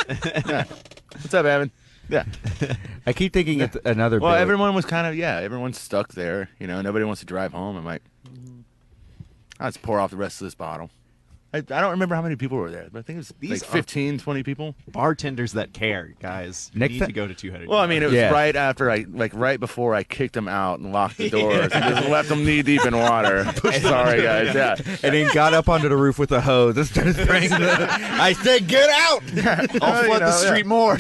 Yeah. What's up, Evan? Yeah. I keep thinking it's another. Well, bit. everyone was kind of everyone's stuck there. Nobody wants to drive home. I'm like, I'll just pour off the rest of this bottle. I don't remember how many people were there, but I think it was These like are 15, 20 people. Bartenders that care, guys. You Next need ti- to go to Two-Headed. Well, I mean, it was Yeah. right after right before I kicked them out and locked the doors and just left them knee deep in water. Sorry, guys. Yeah. And then got up onto the roof with a hose and started spraying I said, "Get out!" I'll flood the street more.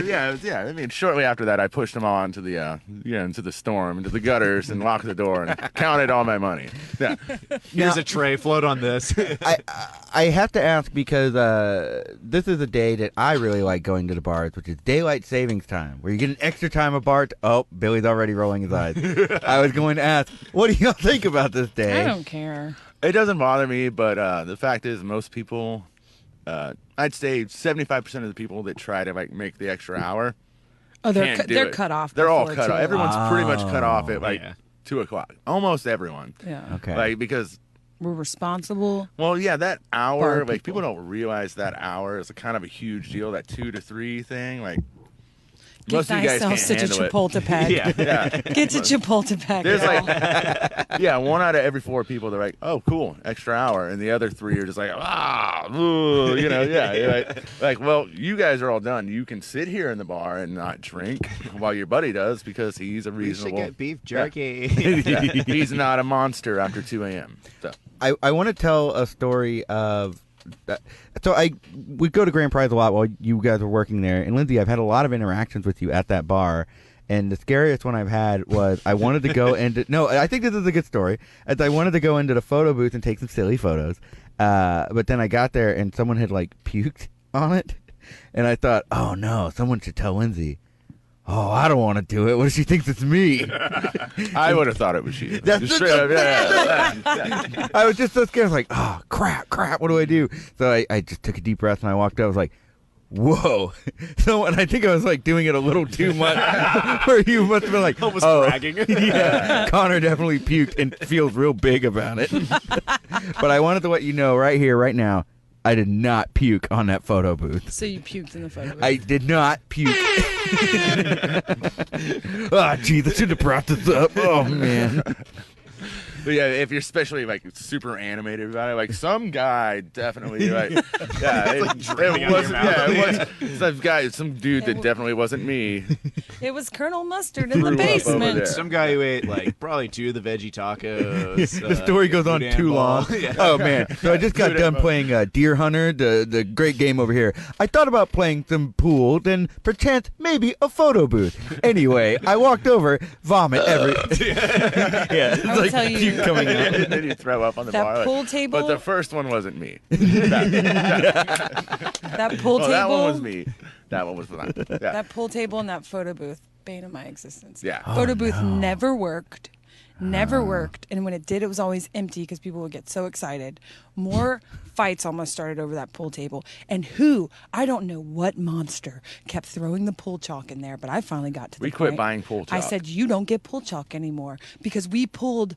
Yeah. I mean, shortly after that, I pushed them all into the into the storm, into the gutters, and locked the door and counted all my money. Yeah. Here's a tray. Float on this. I have to ask because this is a day that I really like going to the bars, which is daylight savings time, where you get an extra time of bar. Oh, Billy's already rolling his eyes. I was going to ask, what do y'all think about this day? I don't care. It doesn't bother me, but the fact is, most people, I'd say 75% of the people that try to make the extra hour, Oh, can't do they're it. cut off. They're all before, cut off. too. Everyone's pretty much cut off at Yeah. 2 o'clock. Almost everyone. Yeah. Okay. Because. We're responsible. Well, yeah, that hour, Bar people don't realize that hour is a kind of a huge deal, that 2 to 3 thing. Get Most of you guys thyself can't such a handle it. Chapultepec. Yeah. Get to Chapultepec. There's y'all. 1 out of every 4 people, they're like, oh, cool, extra hour. And the other 3 are just like, ooh, yeah. You're like, well, you guys are all done. You can sit here in the bar and not drink while your buddy does because he's a reasonable. beef jerky. Yeah, he's not a monster after 2 a.m. So. I want to tell a story of. So I would go to Grand Prize a lot while you guys were working there, and Lindsay, I've had a lot of interactions with you at that bar, and the scariest one I've had was I wanted to go into I think this is a good story. As I wanted to go into the photo booth and take some silly photos, but then I got there and someone had puked on it, and I thought, oh no, someone should tell Lindsay. Oh, I don't want to do it. What if she thinks it's me? I would have thought it was you. That's Just straight up, yeah. I was just so scared. I was like, oh, crap, what do I do? So I just took a deep breath and I walked out. I was like, whoa. So, and I think I was doing it a little too much. Where you must have been like, Almost oh, bragging. Yeah, Connor definitely puked and feels real big about it. But I wanted to let you know right here, right now, I did not puke on that photo booth. So you puked in the photo booth. I did not puke. Geez, I should have brought this up. Oh, man. But yeah, if you're especially super animated about it, some guy definitely it wasn't some dude that definitely wasn't me. It was Colonel Mustard in the Threw up over basement. there. Some guy who ate probably 2 of the veggie tacos. The story goes on boudin too long. ball. Yeah. Oh, man. So I just got Boudin done ball. playing Deer Hunter, the great game over here. I thought about playing some pool, then perchance maybe a photo booth. Anyway, I walked over, vomit every... yeah, I will tell you, puke coming out. And then you throw up on the That bar. pool table. But the first one wasn't me. That pool table. That one was me. That one was mine. Yeah. That pool table and that photo booth, bane of my existence. Yeah. Photo booth never worked. Never worked. And when it did, it was always empty because people would get so excited. More fights almost started over that pool table. And I don't know what monster, kept throwing the pool chalk in there, but I finally got to the We point. quit buying pool I chalk. said, you don't get pool chalk anymore because we pulled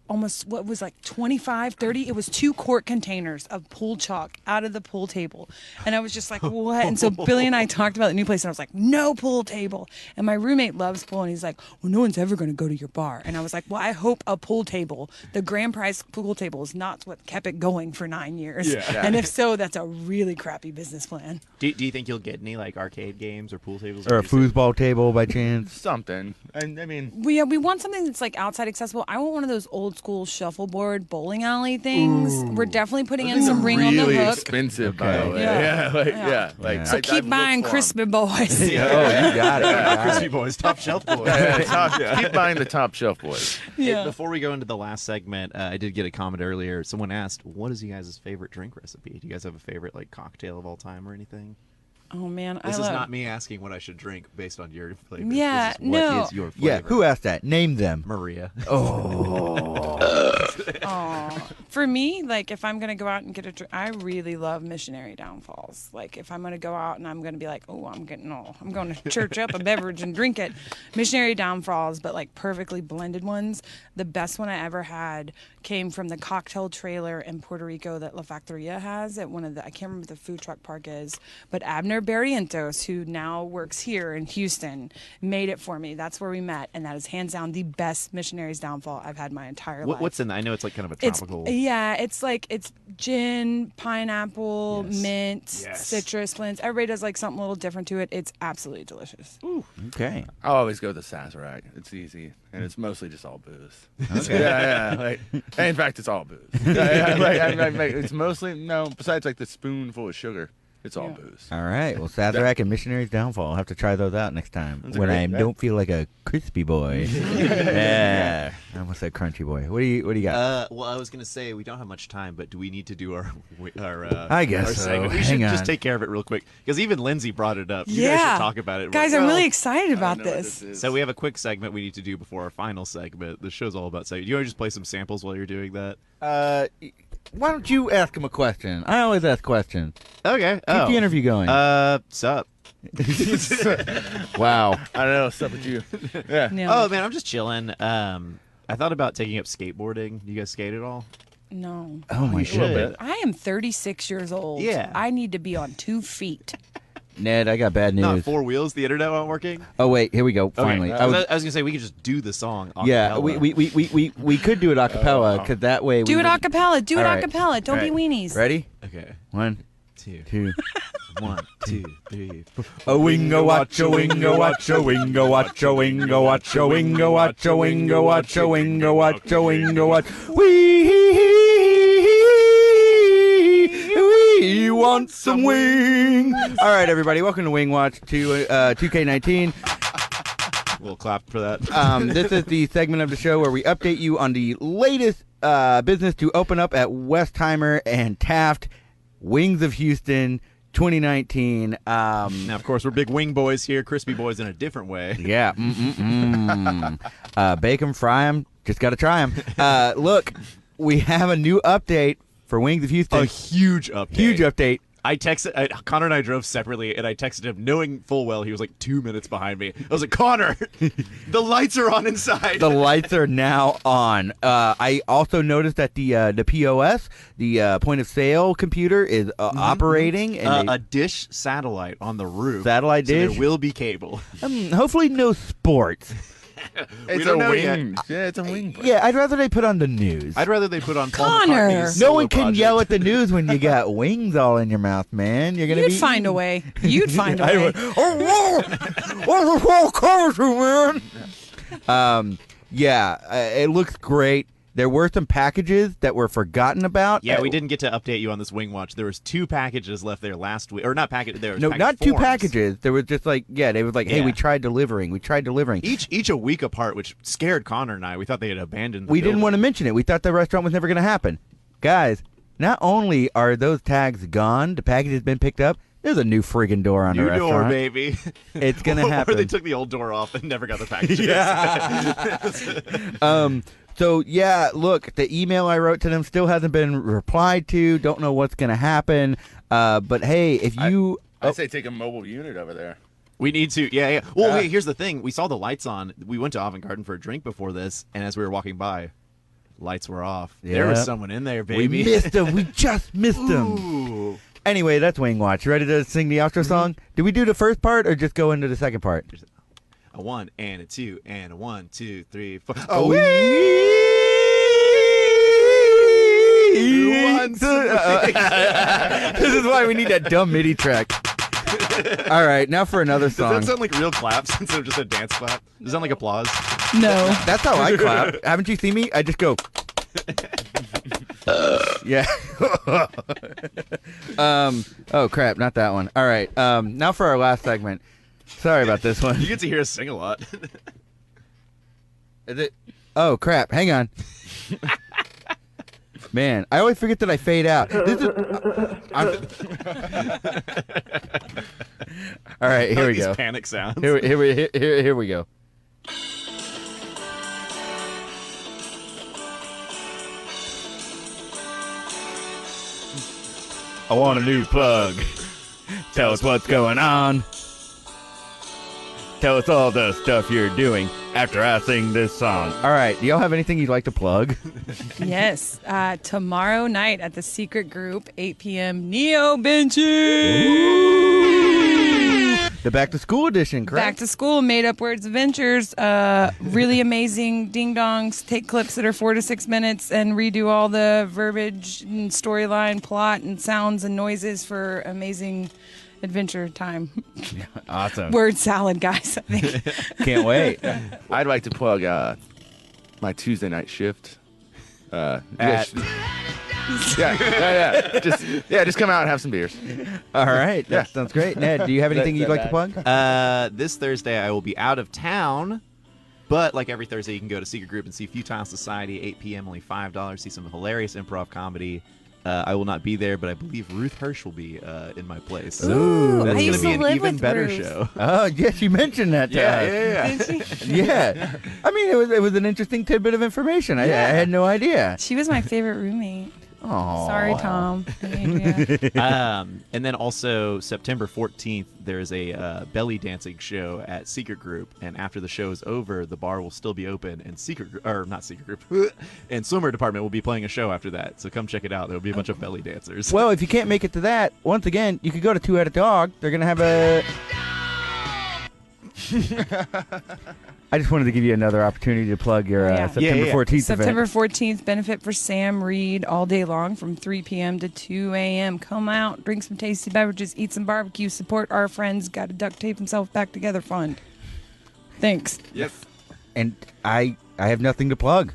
almost what was like 25, 30. It was 2 quart containers of pool chalk out of the pool table. And I was just like, what? And so Billy and I talked about the new place and I was like, no pool table. And my roommate loves pool and he's like, well, no one's ever going to go to your bar. And I was like, well, I hope a pool table, the grand prize pool table is not what kept it going for 9 years. Yeah. And if so, that's a really crappy business plan. Do you think you'll get any like arcade games or pool tables? Or a foosball table by chance. Something. And I mean, We want something that's like outside accessible. I want one of those old school shuffleboard bowling alley things. We're definitely putting in some ring on the really hook. expensive, by Okay. the way. Yeah. Like, So Yeah. keep buying crispy boys. Oh, you got it. Crispy boys, top shelf boys. Keep buying the top shelf boys. Yeah. Hey, before we go into the last segment, I did get a comment earlier. Someone asked, "What is you guys' favorite drink recipe? Do you guys have a favorite like cocktail of all time or anything?" Oh man, This I is love. not me asking what I should drink based on your flavor. Yeah, This is what no. is your flavor? Yeah, who asked that? Name them. Maria. Aw. For me, like if I'm gonna go out and get a drink, I really love missionary downfalls. Like if I'm gonna go out and I'm gonna be like, oh, I'm going to church up a beverage and drink it. Missionary downfalls, but like perfectly blended ones. The best one I ever had came from the cocktail trailer in Puerto Rico that La Factoria has at one of the, I can't remember what the food truck park is, but Abner Barrientos, who now works here in Houston, made it for me. That's where we met, and that is hands down the best missionary's downfall I've had my entire life. What's in that? I know it's like kind of a It's tropical. it's gin, pineapple, Yes. mint, Yes. citrus blends. Everybody does like something a little different to it. It's absolutely delicious. Okay. I'll always go with the Sazerac. It's easy, and it's mostly just all booze. Okay. Yeah. Like, and in fact, it's all booze. It's mostly besides like the spoonful of sugar, it's all booze. All right. Well, Sazerac and Missionary's Downfall. I'll have to try those out next time That's a when great I bet. don't feel like a crispy boy. Yeah. I almost said crunchy boy. What do you got? Well, I was gonna say we don't have much time, but do we need to do our I guess our so. segment? We Hang should on. just take care of it real quick because even Lindsay brought it up. You guys Yeah. should talk about it. Guys, I'm Well, really excited about I don't know what this. is. So we have a quick segment we need to do before our final segment. The show's all about segment. Do you want to just play some samples while you're doing that? Why don't you ask him a question? I always ask questions. Okay. Keep the interview going. Sup? Wow. I don't know what's up with you. Yeah. No. Oh man, I'm just chilling. I thought about taking up skateboarding. You guys skate at all? No. Oh my should. shit. I am 36 years old. Yeah. I need to be on 2 feet. Ned, I got bad Not news. 4 wheels. The internet not working. Oh wait, here we go. Finally. Okay. I was gonna say we could just do the song. a Yeah, cappella. we could do it a cappella because that way Do we it a would- cappella. Do it All a right. cappella. Don't All be right. weenies. Ready? Okay. 1, 2, 2. 1, 2, 3, 4. A wingo watch, a wingo watch, a wingo watch, a wingo watch, a wingo watch, a wingo watch, a wingo watch, a wingo watch. We want some wings. All right, everybody, welcome to Wing Watch 2K19. We'll clap for that. This is the segment of the show where we update you on the latest business to open up at Westheimer and Taft, Wings of Houston 2019. Now, of course, we're big wing boys here, crispy boys in a different way. Yeah. Bake them, fry them. Just got to try them. Look, we have a new update for Wings of Houston. A huge update. Huge update. I texted Connor and I drove separately, and I texted him knowing full well he was like 2 minutes behind me. I was like, Connor, the lights are on inside. The lights are now on. I also noticed that the POS, the point of sale computer, is operating. And a dish satellite on the roof. Satellite so dish? there will be cable. hopefully no sports. It's don't a know wing. Yeah, it's a wing. Yeah, I'd rather they put on the news. I'd rather they put on Paul Connor! McCartney's No solo one can project. yell at the news when you got wings all in your mouth, man. You're gonna You'd be find a way. You'd find a I way. would, oh, whoa! What's the whole culture, man? Yeah, it looks great. there were some packages that were forgotten about. Yeah, we didn't get to update you on this Wing Watch. There was 2 packages left there last week, or not package. There was No, package not 2 forms. packages. There was just like, they was like, hey, Yeah. we tried delivering. Each a week apart, which scared Connor and I. We thought they had abandoned the We didn't building. want to mention it. We thought the restaurant was never going to happen. Guys, not only are those tags gone, the package has been picked up, there's a new friggin' door on the New restaurant. door, baby. It's going to happen. Or they took the old door off and never got the packages. So, yeah, look, the email I wrote to them still hasn't been replied to. Don't know what's going to happen. But, hey, if you... I'd say take a mobile unit over there. We need to, yeah. Well, wait, here's the thing. We saw the lights on. We went to Avant Garden for a drink before this, and as we were walking by, lights were off. There was Yep. someone in there, baby. We missed them. We just missed them. Ooh. Anyway, that's Wing Watch. You ready to sing the outro song? Did we do the first part or just go into the second part? A 1 and a 2 and a 1, 2, 3, 4. Oh, this is why we need that dumb MIDI track. All right, now for another Does song. that sound like real claps instead of just a dance clap? Does that sound like applause? No. That's how I clap. Haven't you seen me? I just go. Yeah. Oh crap, not that one. All right. Now for our last segment. Sorry about this one. You get to hear us sing a lot. Is it? Oh crap! Hang on. Man, I always forget that I fade out. This is. All right, here we These go. panic sounds. Here we go. I want a new plug. Tell us what's going on. Tell us all the stuff you're doing after I sing this song. All right, do y'all have anything you'd like to plug? Yes. Tomorrow night at the Secret Group, 8 p.m. Neo Benches. The Back to School edition, correct? Back to School, Made Up Words Adventures. Really amazing ding dongs. Take clips that are 4 to 6 minutes and redo all the verbiage and storyline, plot, and sounds and noises for amazing adventure time. Awesome. Word salad, guys. I think. Can't wait. I'd like to plug my Tuesday night shift. Just come out and have some beers. All right, that sounds great. Ned, do you have anything you'd like to plug? This Thursday I will be out of town, but like every Thursday you can go to Secret Group and see Futile Society, 8 p.m., only $5. See some hilarious improv comedy. I will not be there, but I believe Ruth Hirsch will be in my place. So Ooh. that's I going used to be to an live even with better Ruth. show. Oh, yes, you mentioned that. Yeah. I mean, it was an interesting tidbit of information. I had no idea. She was my favorite roommate. Oh, Sorry, Tom. Yeah. And then also September 14th, there's a belly dancing show at Secret Group, and after the show is over, the bar will still be open, and not Secret Group, and Swimmer Department will be playing a show after that. So come check it out. There will be a bunch of belly dancers. Well, if you can't make it to that, once again, you could go to Two Headed Dog. They're gonna have a. I just wanted to give you another opportunity to plug your September 14th September event. 14th, benefit for Sam Reed all day long from 3 p.m. to 2 a.m. Come out, drink some tasty beverages, eat some barbecue, support our friends. Got to duct tape himself back together fund. Thanks. Yes. And I have nothing to plug.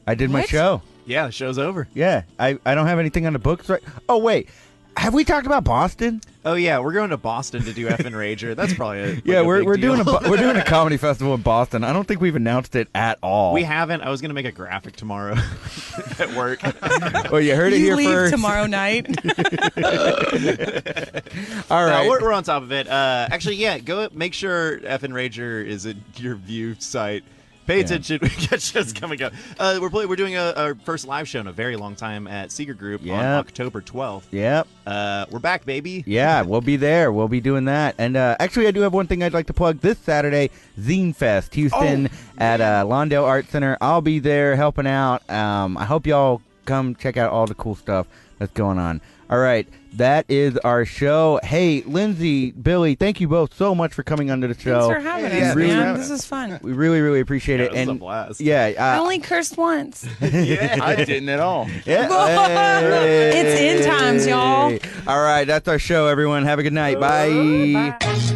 I did my What? show. Yeah, the show's over. Yeah, I don't have anything on the books right. Oh wait, have we talked about Boston? Oh yeah, we're going to Boston to do Effin Rager. That's probably We're doing we're doing a comedy festival in Boston. I don't think we've announced it at all. We haven't. I was going to make a graphic tomorrow at work. Well, you heard it You here leave first. tomorrow night. All right. No, we're on top of it. Actually, yeah, go make sure Effin Rager is at your view site. Pay attention. We got shows coming up. We're doing our first live show in a very long time at Secret Group on October 12th. Yep. We're back, baby. Yeah, we'll be there. We'll be doing that. And actually, I do have one thing I'd like to plug. This Saturday, Zine Fest, Houston, at Lawndale Art Center. I'll be there helping out. I hope y'all come check out all the cool stuff that's going on. All right, that is our show. Hey, Lindsay, Billy, thank you both so much for coming onto the show. Thanks for having Yeah, us, really man. having This is fun. We really, really appreciate it. This is And a blast. yeah, I only cursed once. I didn't at all. Hey. It's end times, y'all. All right, that's our show, everyone. Have a good night. Bye. Bye.